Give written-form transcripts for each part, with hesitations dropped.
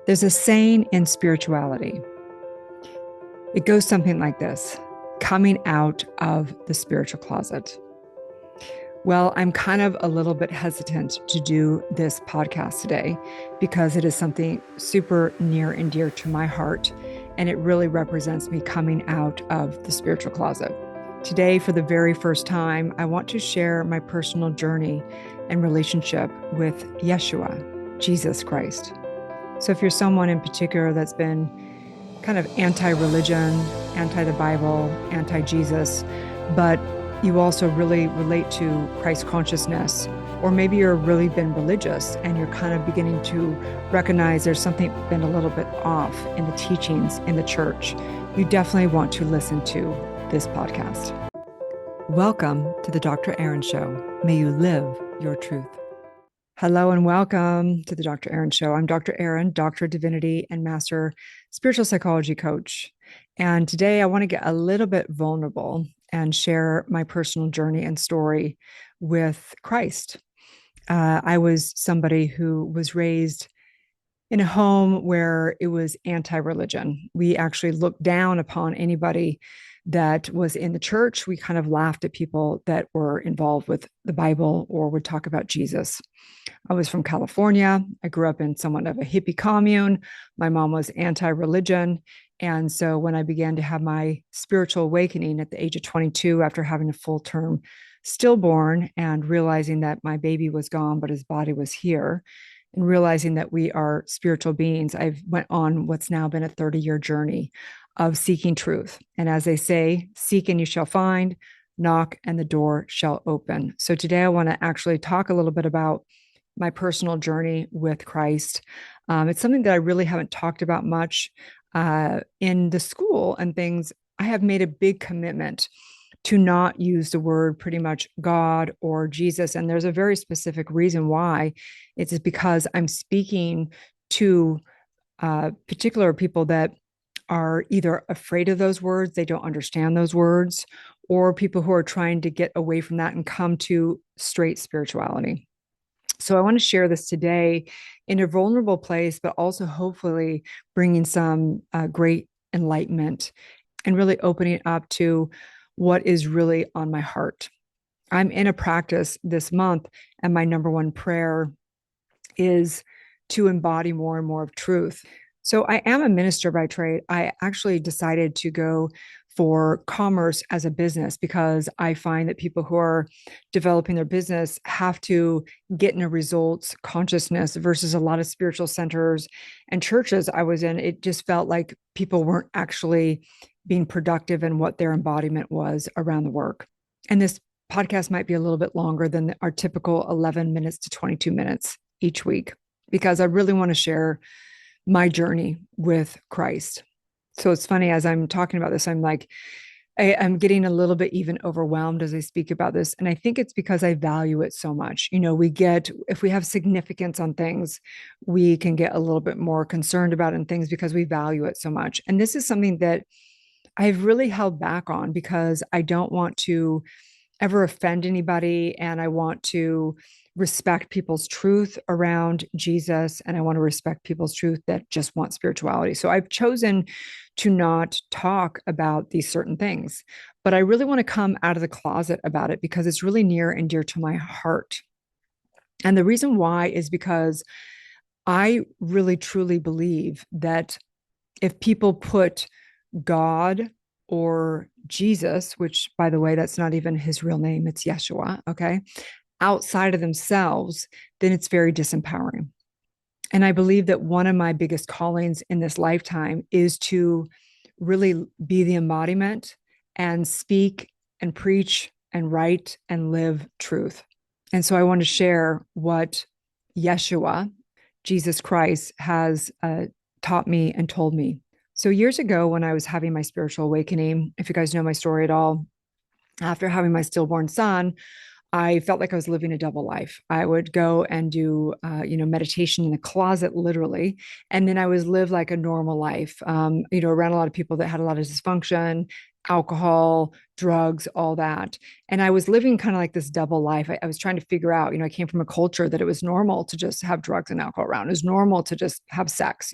There's a saying in spirituality. It goes something like this: coming out of the spiritual closet. Well, I'm kind of a little bit hesitant to do this podcast today because it is something super near and dear to my heart, and it really represents me coming out of the spiritual closet. Today, for the very first time, I want to share my personal journey and relationship with Yeshua, Jesus Christ. So if you're someone in particular that's been kind of anti-religion, anti the Bible, anti-Jesus, but you also really relate to Christ consciousness, or maybe you've really been religious and you're kind of beginning to recognize there's something been a little bit off in the teachings in the church, you definitely want to listen to this podcast. Welcome to the Dr. Erin Show. May you live your truth. Hello and welcome to the Dr. Erin Show. I'm Dr. Erin, Doctor of Divinity and Master Spiritual Psychology Coach. And today I want to get a little bit vulnerable and share my personal journey and story with Christ. I was somebody who was raised in a home where it was anti-religion. We actually looked down upon anybody that was in the church. We kind of laughed at people that were involved with the Bible or would talk about Jesus. I was from California. I grew up in somewhat of a hippie commune. My mom was anti-religion. And so when I began to have my spiritual awakening at the age of 22, after having a full-term stillborn and realizing that my baby was gone, but his body was here, and realizing that we are spiritual beings, I went on what's now been a 30-year journey of seeking truth. And as they say, seek and you shall find, knock and the door shall open. So today I want to actually talk a little bit about my personal journey with Christ. It's something that I really haven't talked about much in the school and things. I have made a big commitment to not use the word pretty much God or Jesus. And there's a very specific reason why. It's because I'm speaking to particular people that are either afraid of those words, they don't understand those words, or people who are trying to get away from that and come to straight spirituality. So I want to share this today in a vulnerable place, but also hopefully bringing some great enlightenment and really opening up to what is really on my heart. I'm in a practice this month, and my number one prayer is to embody more and more of truth. So I am a minister by trade. I actually decided to go for commerce as a business because I find that people who are developing their business have to get in a results consciousness versus a lot of spiritual centers and churches I was in. It just felt like people weren't actually being productive in what their embodiment was around the work. And this podcast might be a little bit longer than our typical 11 minutes to 22 minutes each week, because I really want to share my journey with Christ. So it's funny, as I'm talking about this, I'm like, I'm getting a little bit even overwhelmed as I speak about this. And I think it's because I value it so much. You know, if we have significance on things, we can get a little bit more concerned about in things because we value it so much. And this is something that I've really held back on because I don't want to ever offend anybody. And I want to respect people's truth around Jesus. And I want to respect people's truth that just want spirituality. So I've chosen to not talk about these certain things, but I really want to come out of the closet about it because it's really near and dear to my heart. And the reason why is because I really truly believe that if people put God or Jesus, which by the way, that's not even his real name, it's Yeshua, okay, outside of themselves, then it's very disempowering. And I believe that one of my biggest callings in this lifetime is to really be the embodiment and speak and preach and write and live truth. And so I want to share what Yeshua, Jesus Christ, has taught me and told me. So years ago, when I was having my spiritual awakening, if you guys know my story at all, after having my stillborn son, I felt like I was living a double life. I would go and do, meditation in the closet, literally, and then I would live like a normal life, around a lot of people that had a lot of dysfunction, alcohol, drugs, all that. And I was living kind of like this double life. I was trying to figure out, I came from a culture that it was normal to just have drugs and alcohol around. It was normal to just have sex.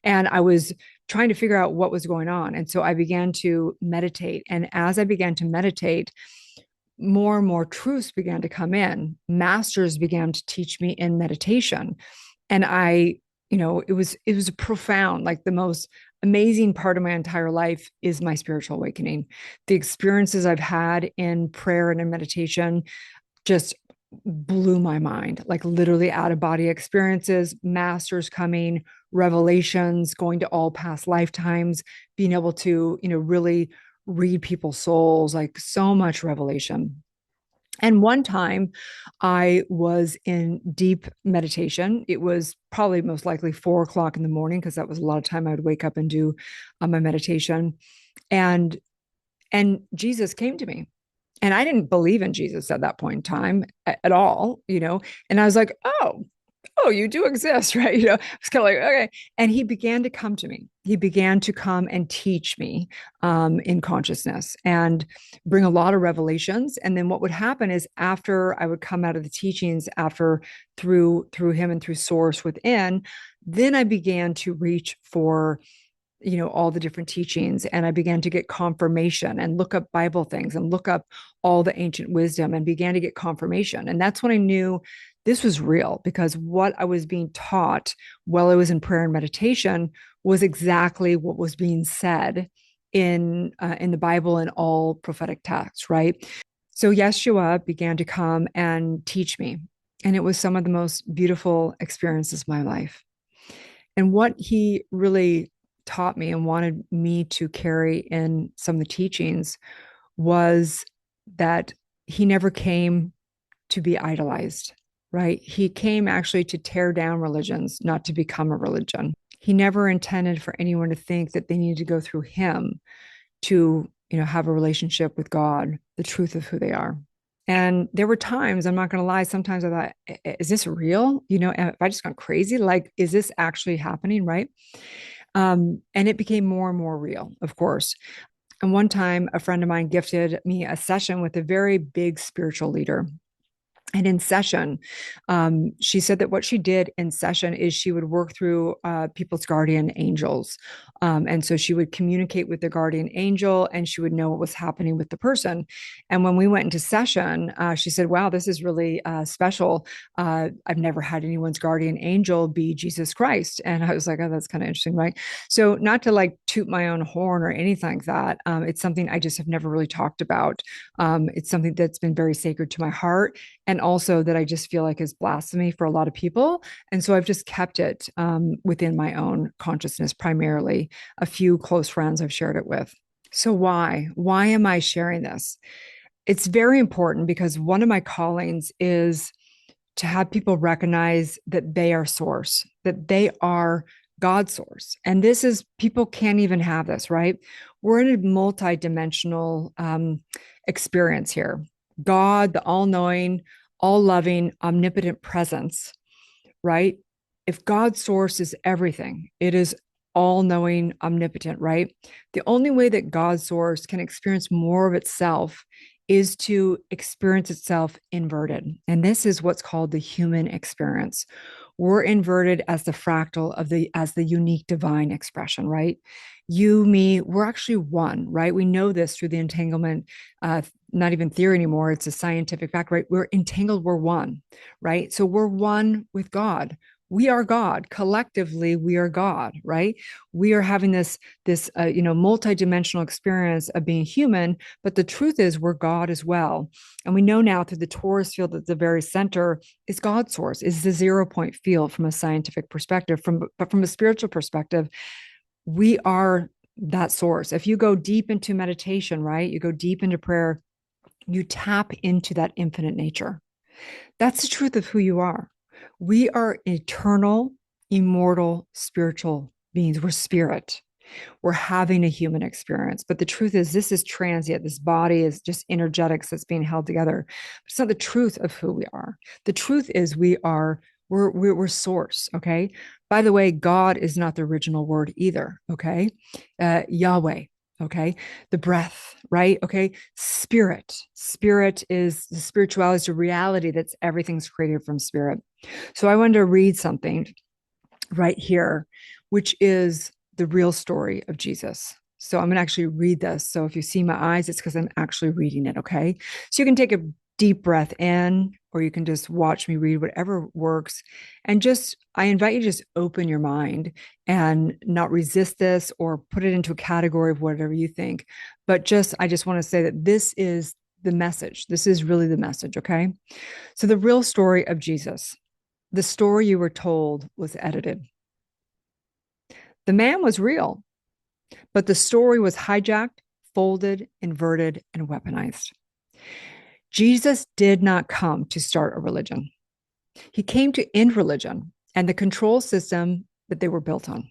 And I was trying to figure out what was going on. And so I began to meditate. And as I began to meditate, more and more truths began to come in. Masters began to teach me in meditation. And it was a profound, like the most amazing part of my entire life is my spiritual awakening. The experiences I've had in prayer and in meditation just blew my mind, like literally out of body experiences, masters coming, revelations, going to all past lifetimes, being able to, really read people's souls, like so much revelation. And one time I was in deep meditation. It was probably most likely 4 o'clock in the morning because that was a lot of time I would wake up and do my meditation. And and Jesus came to me. And I didn't believe in Jesus at that point in time at all. And I was like, oh, you do exist, right? It's kind of like, okay. And he began to come to me. He began to come and teach me in consciousness and bring a lot of revelations. And then what would happen is after I would come out of the teachings, after through him and through source within, then I began to reach for all the different teachings, and I began to get confirmation and look up Bible things and look up all the ancient wisdom and began to get confirmation. And that's when I knew this was real, because what I was being taught while I was in prayer and meditation was exactly what was being said in the Bible and all prophetic texts, right? So Yeshua began to come and teach me, and it was some of the most beautiful experiences of my life. And what he really taught me and wanted me to carry in some of the teachings was that he never came to be idolized, right? He came actually to tear down religions, not to become a religion. He never intended for anyone to think that they needed to go through him to, have a relationship with God, the truth of who they are. And there were times, I'm not going to lie, sometimes I thought, is this real? Have I just gone crazy? Like, is this actually happening? Right. And it became more and more real, of course. And one time, a friend of mine gifted me a session with a very big spiritual leader. And in session, she said that what she did in session is she would work through people's guardian angels. And so she would communicate with the guardian angel and she would know what was happening with the person. And when we went into session, she said, wow, this is really special. I've never had anyone's guardian angel be Jesus Christ. And I was like, oh, that's kind of interesting, right? So, not to like toot my own horn or anything like that. It's something I just have never really talked about. It's something that's been very sacred to my heart, and also that I just feel like is blasphemy for a lot of people. And so I've just kept it within my own consciousness, primarily. A few close friends I've shared it with. So why? Why am I sharing this? It's very important because one of my callings is to have people recognize that they are source, that they are God's source. And this is, people can't even have this, right? We're in a multi-dimensional experience here. God, the all-knowing, all-loving, omnipotent presence, right? If God's source is everything, it is all-knowing, omnipotent, right? The only way that God's source can experience more of itself is to experience itself inverted. And this is what's called the human experience. We're inverted as the fractal as the unique divine expression, right? You, me, we're actually one, right? We know this through the entanglement, not even theory anymore. It's a scientific fact, right? We're entangled, we're one, right? So we're one with God. We are God. Collectively, we are God, right? We are having this multi-dimensional experience of being human, but the truth is we're God as well. And we know now through the torus field at the very center is God's source, is the 0 point field from a scientific perspective. But from a spiritual perspective, we are that source. If you go deep into meditation, right? You go deep into prayer, you tap into that infinite nature. That's the truth of who you are. We are eternal, immortal, spiritual beings. We're spirit. We're having a human experience. But the truth is, this is transient. This body is just energetics that's being held together. It's not the truth of who we are. The truth is we're source. Okay. By the way, God is not the original word either. Okay. Yahweh. Okay. The breath, right? Okay. Spirit. Spirit is the spirituality, is a reality that's everything's created from spirit. So I wanted to read something right here, which is the real story of Jesus. So I'm going to actually read this. So if you see my eyes, it's because I'm actually reading it. Okay. So you can take a deep breath in, or you can just watch me read, whatever works. And just, I invite you to just open your mind and not resist this or put it into a category of whatever you think. But just, I just want to say that this is the message. This is really the message. Okay. So the real story of Jesus, the story you were told, was edited. The man was real, but the story was hijacked, folded, inverted, and weaponized. Jesus did not come to start a religion. He came to end religion and the control system that they were built on.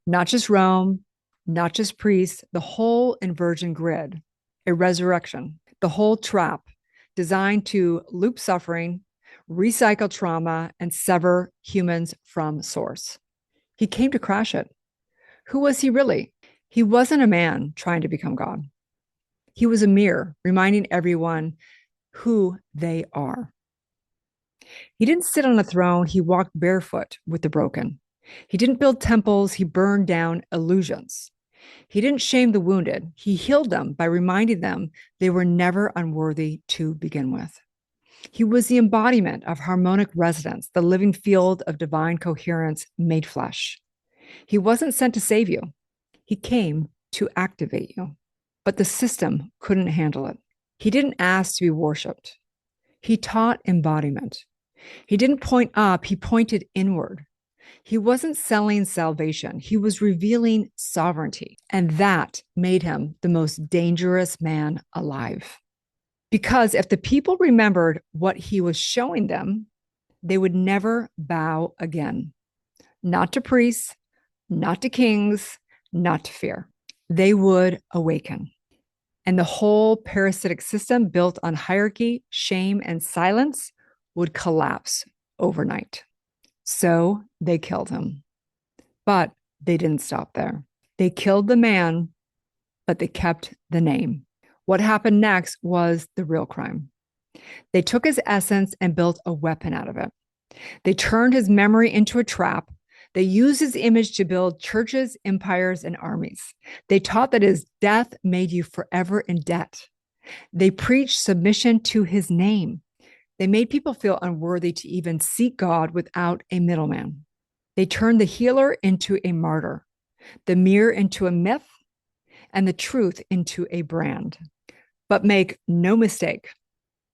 Not just Rome, not just priests, the whole inversion grid, a resurrection, the whole trap designed to loop suffering, recycle trauma, and sever humans from source. He came to crash it. Who was he really? He wasn't a man trying to become God. He was a mirror reminding everyone who they are. He didn't sit on a throne. He walked barefoot with the broken. He didn't build temples. He burned down illusions. He didn't shame the wounded. He healed them by reminding them they were never unworthy to begin with. He was the embodiment of harmonic resonance, the living field of divine coherence made flesh. He wasn't sent to save you. He came to activate you. But the system couldn't handle it. He didn't ask to be worshiped. He taught embodiment. He didn't point up, he pointed inward. He wasn't selling salvation, he was revealing sovereignty. And that made him the most dangerous man alive. Because if the people remembered what he was showing them, they would never bow again. Not to priests, not to kings, not to fear. They would awaken. And the whole parasitic system built on hierarchy, shame, and silence would collapse overnight. So they killed him. But they didn't stop there. They killed the man, but they kept the name. What happened next was the real crime. They took his essence and built a weapon out of it. They turned his memory into a trap. They used his image to build churches, empires, and armies. They taught that his death made you forever in debt. They preached submission to his name. They made people feel unworthy to even seek God without a middleman. They turned the healer into a martyr, the mirror into a myth, and the truth into a brand. But make no mistake,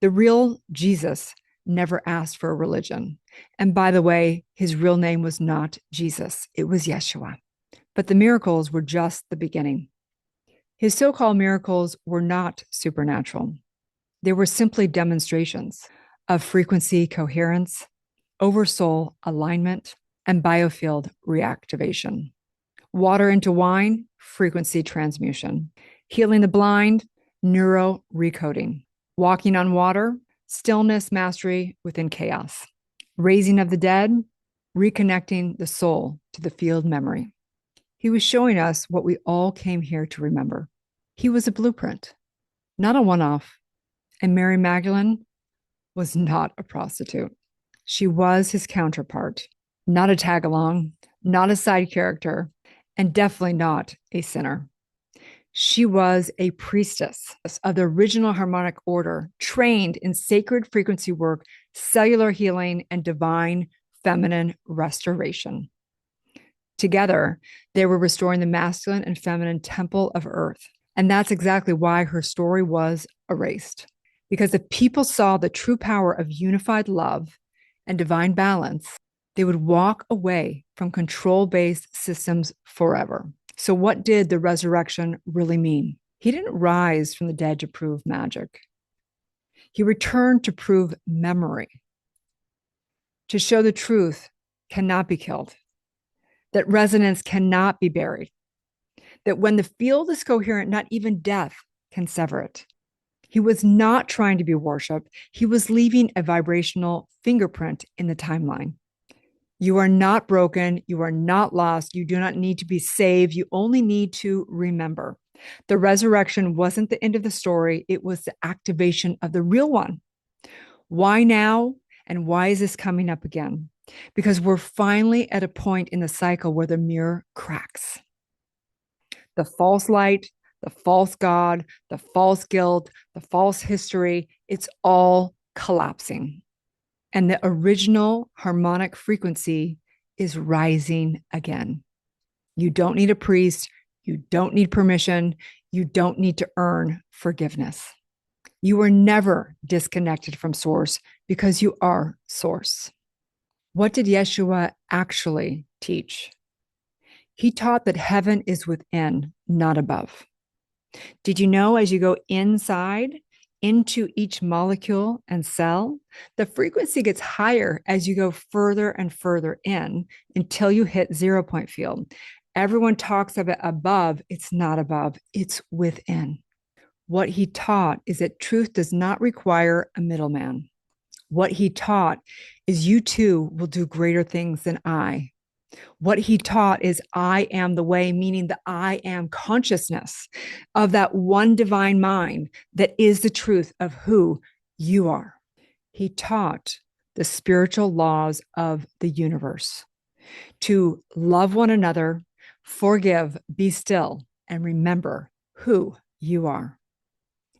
the real Jesus never asked for a religion. And by the way, his real name was not Jesus, it was Yeshua. But the miracles were just the beginning. His so-called miracles were not supernatural. They were simply demonstrations of frequency coherence, oversoul alignment, and biofield reactivation. Water into wine, frequency transmutation. Healing the blind, neuro recoding. Walking on water, stillness mastery within chaos. Raising of the dead, reconnecting the soul to the field memory. He was showing us what we all came here to remember. He was a blueprint, not a one-off. And Mary Magdalene was not a prostitute. She was his counterpart, not a tag-along, not a side character, and definitely not a sinner. She was a priestess of the original harmonic order, trained in sacred frequency work, cellular healing, and divine feminine restoration. Together, they were restoring the masculine and feminine temple of earth. And that's exactly why her story was erased. Because if people saw the true power of unified love and divine balance, they would walk away from control-based systems forever. So what did the resurrection really mean? He didn't rise from the dead to prove magic. He returned to prove memory, to show the truth cannot be killed, that resonance cannot be buried, that when the field is coherent, not even death can sever it. He was not trying to be worshiped. He was leaving a vibrational fingerprint in the timeline. You are not broken. You are not lost. You do not need to be saved. You only need to remember. The resurrection wasn't the end of the story, it was the activation of the real one. Why now? And why is this coming up again? Because we're finally at a point in the cycle where the mirror cracks. The false light, the false God, the false guilt, the false history, it's all collapsing. And the original harmonic frequency is rising again. You don't need a priest. You don't need permission. You don't need to earn forgiveness. You were never disconnected from source because you are source. What did Yeshua actually teach? He taught that heaven is within, not above. Did you know as you go inside into each molecule and cell, the frequency gets higher as you go further and further in until you hit 0 point field? Everyone talks about above. It's not above, it's within. What he taught is that truth does not require a middleman. What he taught is you too will do greater things than I. What he taught is I am the way, meaning the I am consciousness of that one divine mind that is the truth of who you are. He taught the spiritual laws of the universe to love one another, forgive, be still, and remember who you are.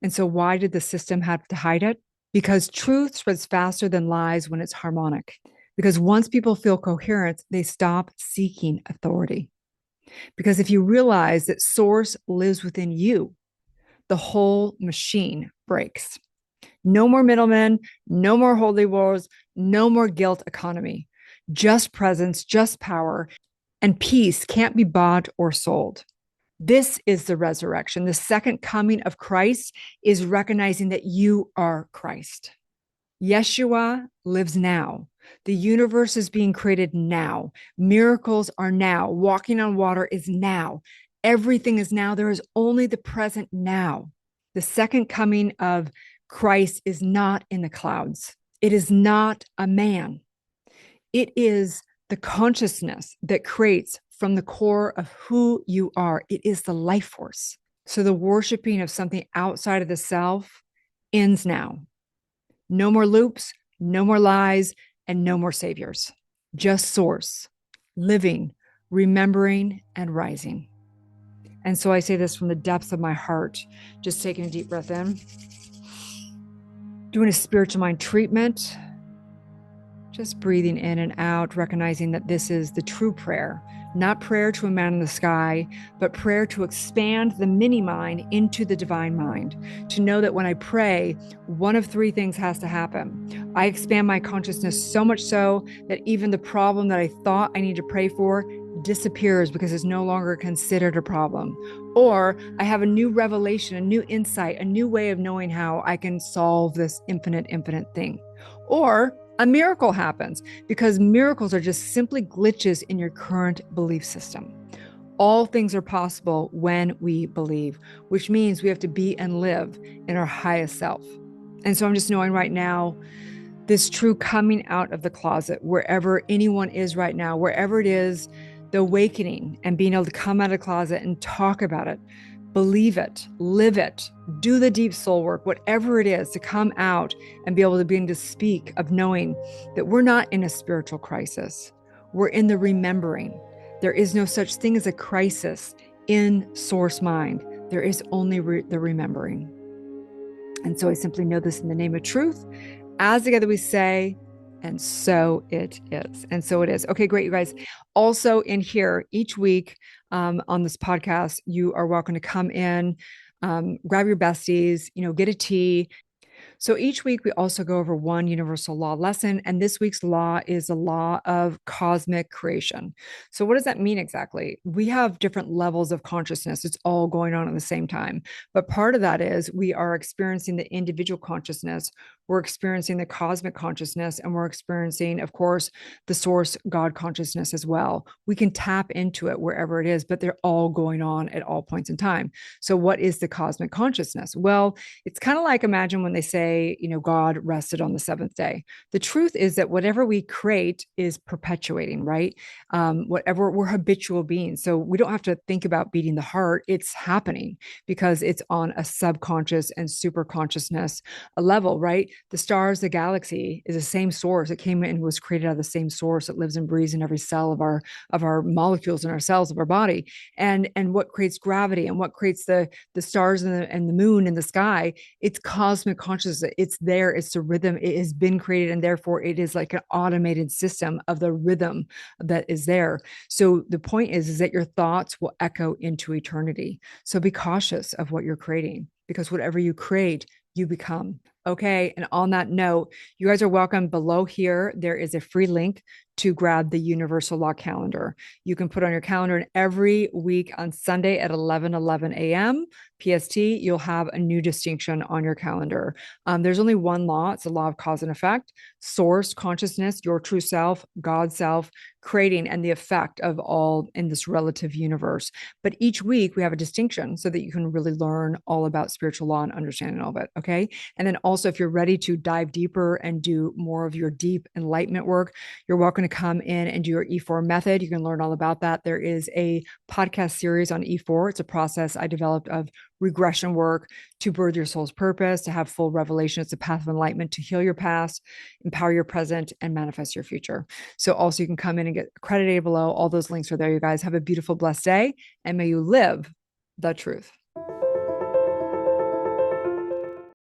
And so why did the system have to hide it? Because truth spreads faster than lies when it's harmonic. Because once people feel coherent, they stop seeking authority. Because if you realize that source lives within you, the whole machine breaks. No more middlemen, no more holy wars, no more guilt economy. Just presence, just power, and peace can't be bought or sold. This is the resurrection. The second coming of Christ is recognizing that you are Christ. Yeshua lives now. The universe is being created now. Miracles are now. Walking on water is now. Everything is now. There is only the present now. The second coming of Christ is not in the clouds. It is not a man. It is the consciousness that creates from the core of who you are. It is the life force. So the worshiping of something outside of the self ends now. No more loops, no more lies, and no more saviors. Just source, living, remembering, and rising. And so I say this from the depths of my heart, just taking a deep breath in, doing a spiritual mind treatment, just breathing in and out, recognizing that this is the true prayer, not prayer to a man in the sky, but prayer to expand the mini mind into the divine mind, to know that when I pray, one of three things has to happen. I expand my consciousness so much so that even the problem that I thought I need to pray for disappears because it's no longer considered a problem. Or I have a new revelation, a new insight, a new way of knowing how I can solve this infinite thing. Or a miracle happens, because miracles are just simply glitches in your current belief system. All things are possible when we believe, which means we have to be and live in our highest self. And so I'm just knowing right now, this true coming out of the closet, wherever anyone is right now, wherever it is, the awakening and being able to come out of the closet and talk about it, believe it, live it, do the deep soul work, whatever it is, to come out and be able to begin to speak of knowing that we're not in a spiritual crisis. We're in the remembering. There is no such thing as a crisis in source mind. There is only the remembering. And so I simply know this in the name of truth. As together we say, and so it is. And so it is. Okay, great, you guys. Also in here each week on this podcast, you are welcome to come in, grab your besties, get a tea. So each week we also go over one universal law lesson, and this week's law is the law of cosmic creation. So what does that mean exactly? We have different levels of consciousness. It's all going on at the same time. But part of that is we are experiencing the individual consciousness we're experiencing the cosmic consciousness, and we're experiencing, of course, the source God consciousness as well. We can tap into it wherever it is, but they're all going on at all points in time. So what is the cosmic consciousness? Well, it's kind of like, imagine when they say, God rested on the seventh day. The truth is that whatever we create is perpetuating, right? Whatever, we're habitual beings. So we don't have to think about beating the heart. It's happening because it's on a subconscious and super consciousness level, right? The stars, the galaxy is the same source. It came and was created out of the same source. It lives and breathes in every cell of our molecules in our cells of our body. And what creates gravity and what creates the stars and the moon in the sky, it's cosmic consciousness. It's there. It's the rhythm. It has been created, and therefore it is like an automated system of the rhythm that is there. So the point is that your thoughts will echo into eternity. So be cautious of what you're creating, because whatever you create, you become. Okay. And on that note, you guys are welcome. Below here, there is a free link to grab the Universal Law Calendar. You can put on your calendar, and every week on Sunday at 11:11 a.m. PST, you'll have a new distinction on your calendar. There's only one law. It's the law of cause and effect. Source, consciousness, your true self, God self, creating, and the effect of all in this relative universe. But each week we have a distinction so that you can really learn all about spiritual law and understanding all of it. Okay. And then also, if you're ready to dive deeper and do more of your deep enlightenment work, you're welcome to come in and do your E4 method. You can learn all about that. There is a podcast series on E4. It's a process I developed of regression work to birth your soul's purpose, to have full revelation. It's a path of enlightenment to heal your past, empower your present, and manifest your future. So also you can come in and get accredited below. All those links are there. You guys have a beautiful, blessed day, and may you live the truth.